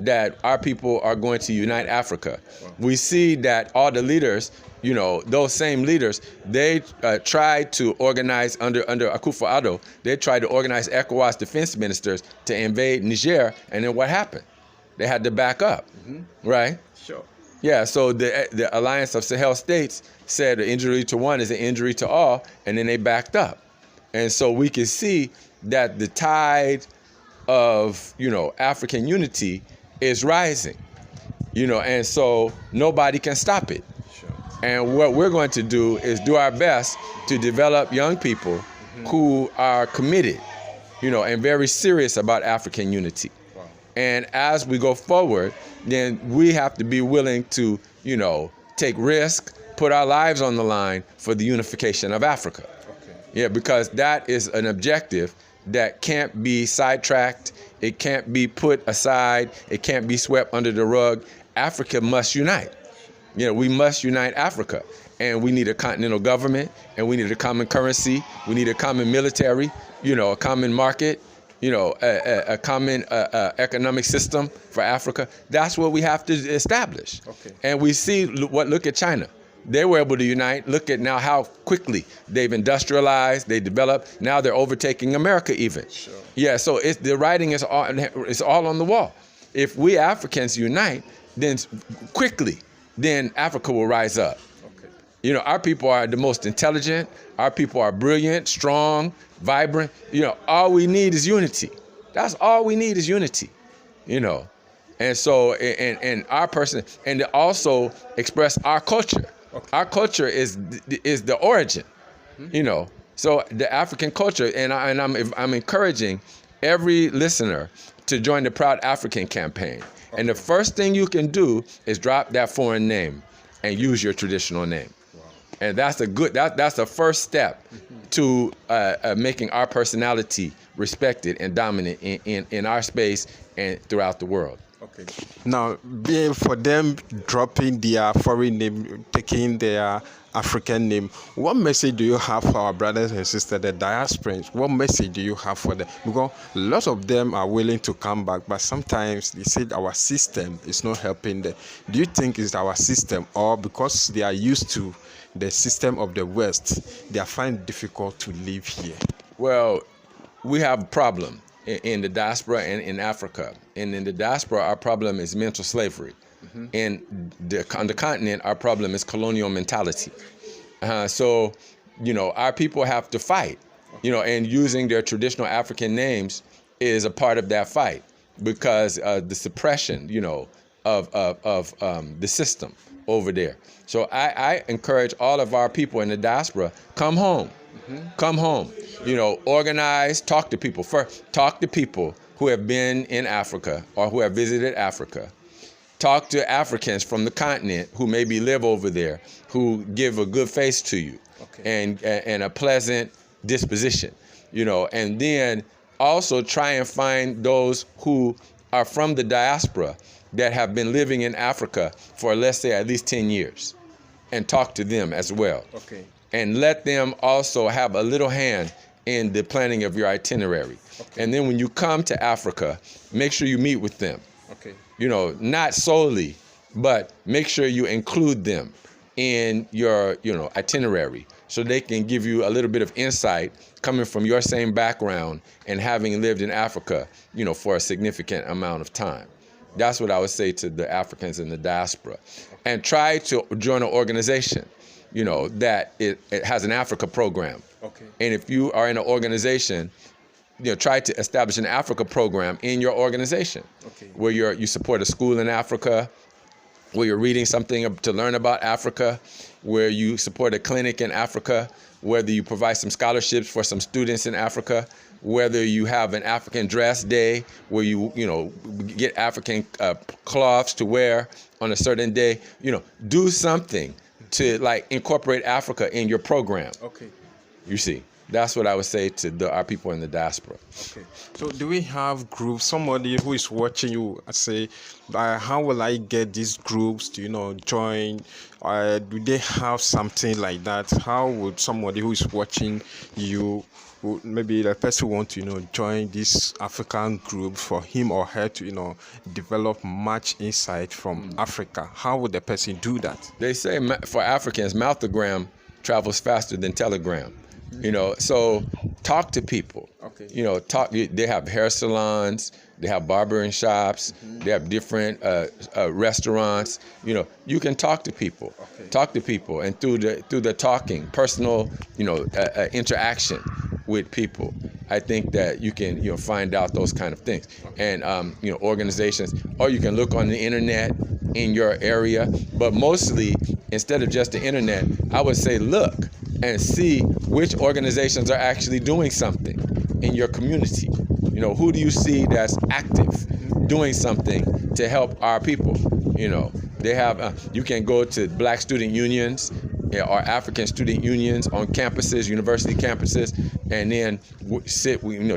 that our people are going to unite Africa. Wow. We see that all the leaders, those same leaders, they tried to organize under Akufo-Addo, they tried to organize ECOWAS defense ministers to invade Niger, and then what happened? They had to back up, right? Sure. Yeah, so the Alliance of Sahel States said an injury to one is an injury to all, and then they backed up. And so we can see that the tide of, African unity is rising, and so nobody can stop it. Sure. And what we're going to do is do our best to develop young people who are committed, and very serious about African unity. Wow. And as we go forward, then we have to be willing to, take risk, put our lives on the line for the unification of Africa. Okay. Yeah, because that is an objective that can't be sidetracked. It can't be put aside. It can't be swept under the rug. Africa must unite. We must unite Africa. And we need a continental government, and we need a common currency. We need a common military, a common market, a common economic system for Africa. That's what we have to establish. Okay. And we see, look at China. They were able to unite. Look at now how quickly they've industrialized, they developed. Now they're overtaking America even. Sure. Yeah, so the writing is all on the wall. If we Africans unite, then quickly, then Africa will rise up. Okay. Our people are the most intelligent. Our people are brilliant, strong, vibrant. All we need is unity. That's all we need is unity. And so, and our person, and to also express our culture. Okay. Our culture is the origin, So the African culture, and I'm encouraging every listener to join the Proud African campaign. Okay. And the first thing you can do is drop that foreign name and use your traditional name. Wow. And that's a good, that's the first step to making our personality respected and dominant in our space and throughout the world. Okay. Now, for them dropping their foreign name, taking their African name, what message do you have for our brothers and sisters, the diasporans? What message do you have for them? Because lots of them are willing to come back, but sometimes they say our system is not helping them. Do you think it's our system, or because they are used to the system of the West, they are finding it difficult to live here? Well, we have a problem in the diaspora and in Africa. And in the diaspora, our problem is mental slavery. On the continent, our problem is colonial mentality. So, our people have to fight, and using their traditional African names is a part of that fight, because the suppression, of the system over there. So I encourage all of our people in the diaspora, come home. Come home, organize, talk to people. First, talk to people who have been in Africa or who have visited Africa. Talk to Africans from the continent who maybe live over there, who give a good face to you, and a pleasant disposition, and then also try and find those who are from the diaspora that have been living in Africa for, let's say, at least 10 years, and talk to them as well. Okay. And let them also have a little hand in the planning of your itinerary. Okay. And then when you come to Africa, make sure you meet with them. Okay. Not solely, but make sure you include them in your, itinerary, so they can give you a little bit of insight coming from your same background and having lived in Africa, for a significant amount of time. That's what I would say to the Africans in the diaspora. And try to join an organization, that it has an Africa program. Okay. And if you are in an organization, try to establish an Africa program in your organization. Okay. Where you support a school in Africa, where you're reading something to learn about Africa, where you support a clinic in Africa, whether you provide some scholarships for some students in Africa, whether you have an African dress day where you get African cloths to wear on a certain day. Do something to incorporate Africa in your program. Okay. You see, that's what I would say to our people in the diaspora. Okay. So do we have groups? Somebody who is watching you say, how will I get these groups to join? Do they have something like that? How would somebody who is watching you, maybe the person want to join this African group, for him or her to develop much insight from Africa? How would the person do that? They say for Africans, mouthogram travels faster than telegram. So talk to people. Okay. They have hair salons, they have barbering shops, they have different restaurants. You can talk to people. Okay. Talk to people, and through the talking, personal, interaction with people, I think that you can find out those kind of things. And organizations, or you can look on the internet in your area, but mostly, instead of just the internet, I would say look and see which organizations are actually doing something in your community. Who do you see that's active, doing something to help our people? They have, you can go to Black student unions or African student unions on campuses, university campuses, and then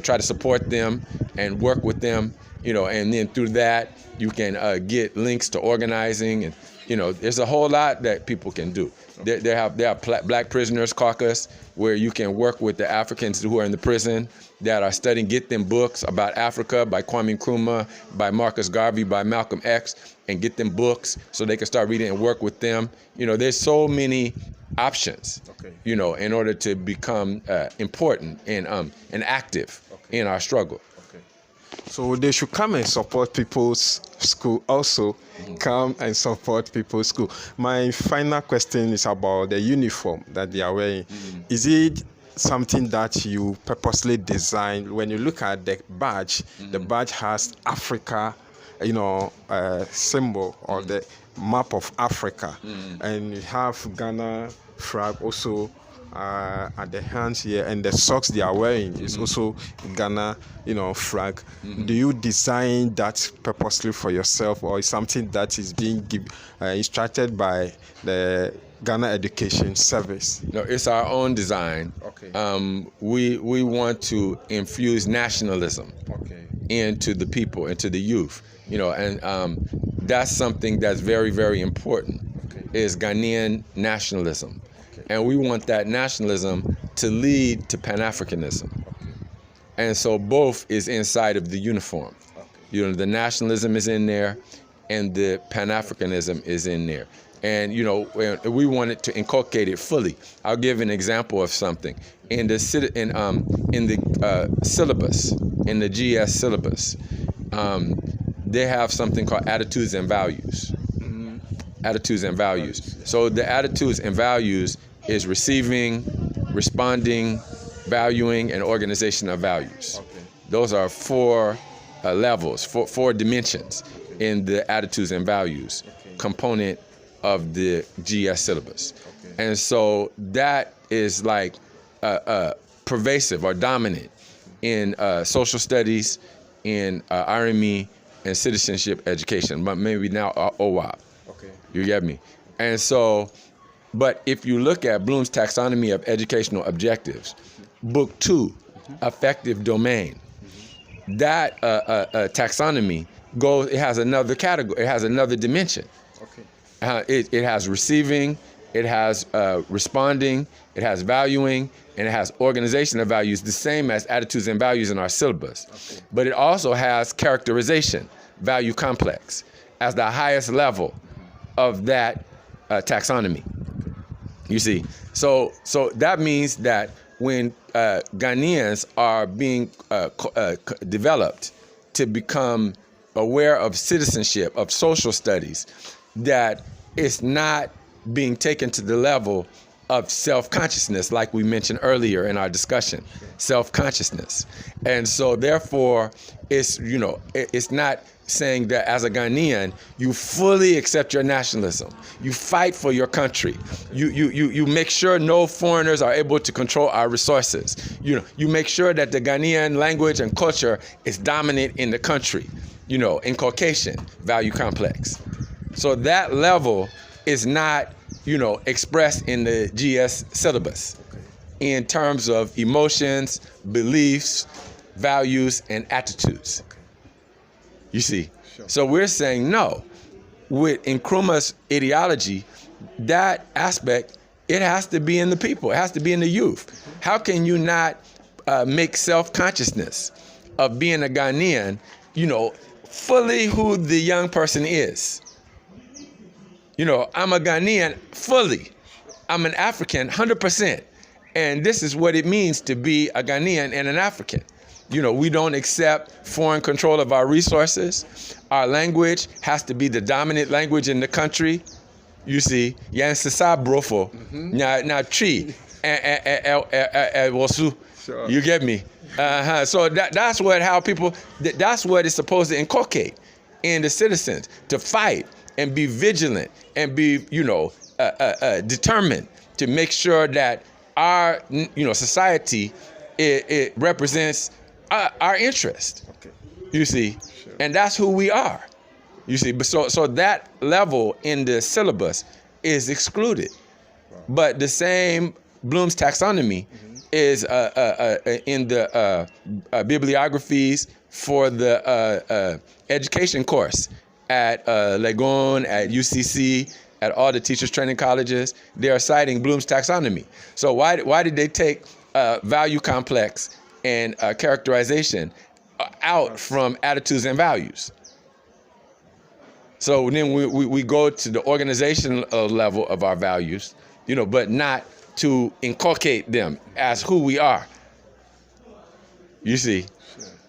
try to support them and work with them, and then through that, you can get links to organizing, and there's a whole lot that people can do. They have Black Prisoners Caucus, where you can work with the Africans who are in the prison that are studying, get them books about Africa by Kwame Nkrumah, by Marcus Garvey, by Malcolm X, and get them books so they can start reading and work with them. There's so many options, okay, in order to become important and active, okay, in our struggle. Okay. So they should come and support people's school also. Come and support people's school. My final question is about the uniform that they are wearing. Is it something that you purposely designed? When you look at the badge, the badge has Africa, symbol, or the map of Africa, and you have Ghana flag also at the hands here, and the socks they are wearing is also Ghana, flag. Do you design that purposely for yourself, or is something that is being instructed by the Ghana Education Service? No, it's our own design. Okay. We want to infuse nationalism into the people, into the youth. And that's something that's very, very important. Is Ghanaian nationalism, and we want that nationalism to lead to Pan-Africanism. And so both is inside of the uniform. The nationalism is in there, and the Pan-Africanism is in there. And we wanted to inculcate it fully. I'll give an example of something in the syllabus, in the GS syllabus. They have something called attitudes and values. Attitudes and values. So the attitudes and values is receiving, responding, valuing, and organization of values. Those are four levels, four dimensions in the attitudes and values component of the GS syllabus. And so that is like pervasive or dominant in social studies, in RME, and citizenship education, but maybe now OWAP. You get me? And so, but if you look at Bloom's Taxonomy of Educational Objectives, Book 2, Affective Domain, that taxonomy it has another category, it has another dimension. It has receiving, it has responding, it has valuing, and it has organization of values, the same as attitudes and values in our syllabus. But it also has characterization, value complex, as the highest level of that taxonomy. You see, so that means that when Ghanaians are being developed to become aware of citizenship, of social studies, that it's not being taken to the level of self-consciousness, like we mentioned earlier in our discussion, self-consciousness. And so therefore, it's not saying that as a Ghanaian, you fully accept your nationalism. You fight for your country. You make sure no foreigners are able to control our resources. You make sure that the Ghanaian language and culture is dominant in the country. Inculcation, value complex. So that level is not, expressed in the GS syllabus in terms of emotions, beliefs, values, and attitudes. You see? So we're saying no. With Nkrumah's ideology, that aspect, it has to be in the people. It has to be in the youth. How can you not make self-consciousness of being a Ghanaian, fully who the young person is? I'm a Ghanaian fully. I'm an African 100%. And this is what it means to be a Ghanaian and an African. We don't accept foreign control of our resources. Our language has to be the dominant language in the country. You see, yansisa brofo, na tree, wosu. You get me? So that's what it's supposed to inculcate in the citizens, to fight and be vigilant and be, determined to make sure that our, society, it represents our interest. You see, and that's who we are. You see, but so that level in the syllabus is excluded. But the same Bloom's taxonomy is in the bibliographies for the education course at Legon, at UCC, at all the teachers training colleges. They are citing Bloom's taxonomy. So why did they take value complex and characterization out from attitudes and values? So then we go to the organizational level of our values, but not to inculcate them as who we are. You see?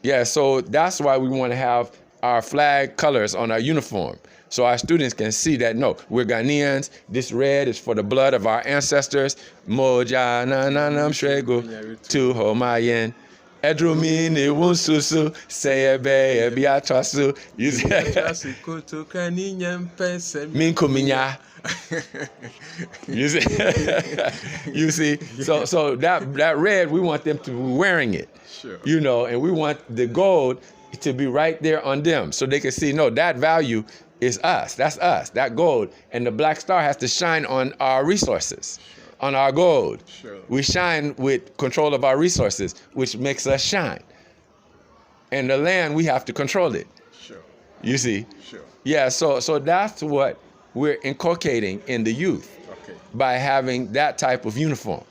Yeah, so that's why we want to have our flag colors on our uniform, so our students can see that, no, we're Ghanaians. This red is for the blood of our ancestors. Moja na na nam shrego tu homayen. Edrumi ne wunsusu seyebe ebiatrasu. You see? Minkuminya. You see? You see? So that red, we want them to be wearing it. And we want the gold to be right there on them, so they can see, no, that value is us. That's us, that gold. And the black star has to shine on our resources, on our gold. We shine with control of our resources, which makes us shine. And the land, we have to control it. You see? Yeah, so that's what we're inculcating in the youth by having that type of uniform.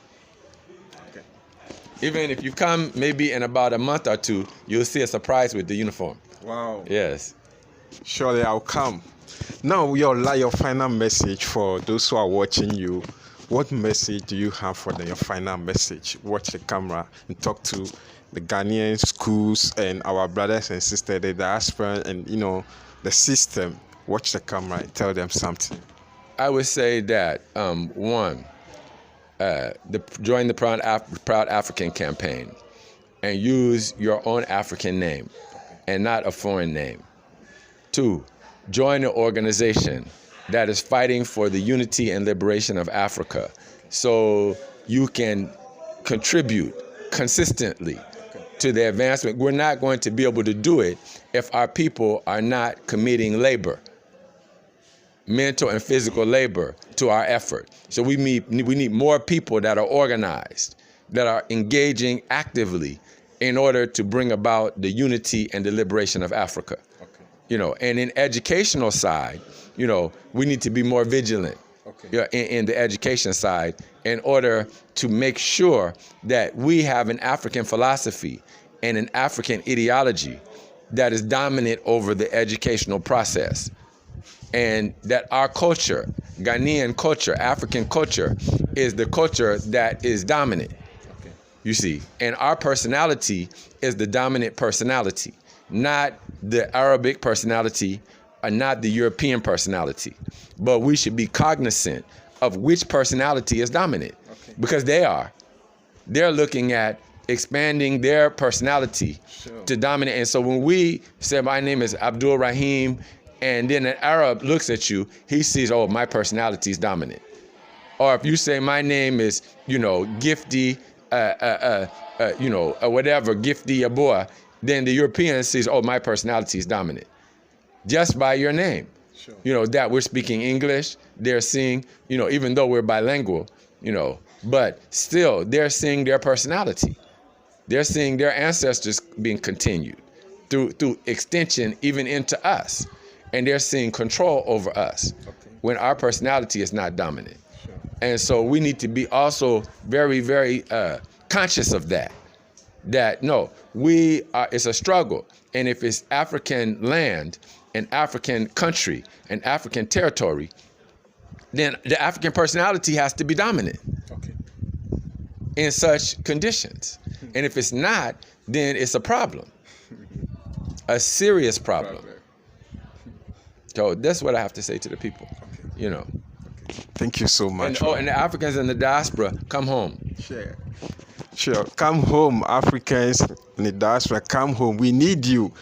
Even if you come maybe in about a month or two, you'll see a surprise with the uniform. Wow. Yes. Surely I'll come. Now, your final message for those who are watching you. What message do you have for them, your final message? Watch the camera and talk to the Ghanaian schools and our brothers and sisters, the diaspora, and the system. Watch the camera and tell them something. I would say that one, join the Proud African campaign and use your own African name and not a foreign name. 2, join an organization that is fighting for the unity and liberation of Africa so you can contribute consistently to the advancement. We're not going to be able to do it if our people are not committing labor, mental and physical labor, to our effort. So we need more people that are organized, that are engaging actively in order to bring about the unity and the liberation of Africa. And in educational side, we need to be more vigilant in the education side in order to make sure that we have an African philosophy and an African ideology that is dominant over the educational process. And that our culture, Ghanaian culture, African culture, is the culture that is dominant. You see, and our personality is the dominant personality, not the Arabic personality or not the European personality. But we should be cognizant of which personality is dominant, because they're looking at expanding their personality to dominate. And so when we say, my name is Abdul Rahim, and then an Arab looks at you, he sees, oh, my personality is dominant. Or if you say, my name is, Gifty, whatever, Gifty Aboa, then the European sees, oh, my personality is dominant. Just by your name. That we're speaking English, they're seeing, even though we're bilingual, but still they're seeing their personality. They're seeing their ancestors being continued through extension even into us. And they're seeing control over us when our personality is not dominant. And so we need to be also very, very conscious of that. That no, it's a struggle. And if it's African land, an African country, an African territory, then the African personality has to be dominant in such conditions. And if it's not, then it's a problem, a serious problem. So that's what I have to say to the people, Thank you so much. And the Africans in the diaspora, come home. Sure. Come home, Africans in the diaspora, come home. We need you.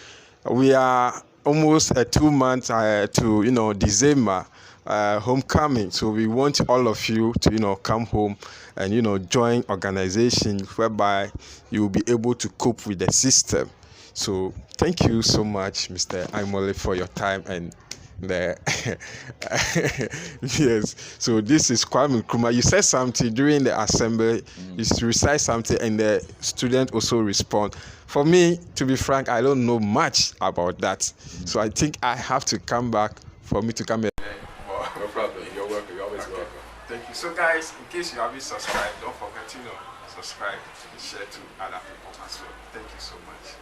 We are almost 2 months to, December, homecoming. So we want all of you to, come home and, join organization whereby you will be able to cope with the system. So thank you so much, Mr. Imoli, for your time and yes. So this is Kwame Nkrumah. You said something during the assembly. You recite something, and the student also respond. For me, to be frank, I don't know much about that. So I think I have to come back for me to come here. No problem. You're welcome. You're always welcome. Thank you. So guys, in case you haven't subscribed, don't forget to subscribe and share to other people as well. Thank you so much.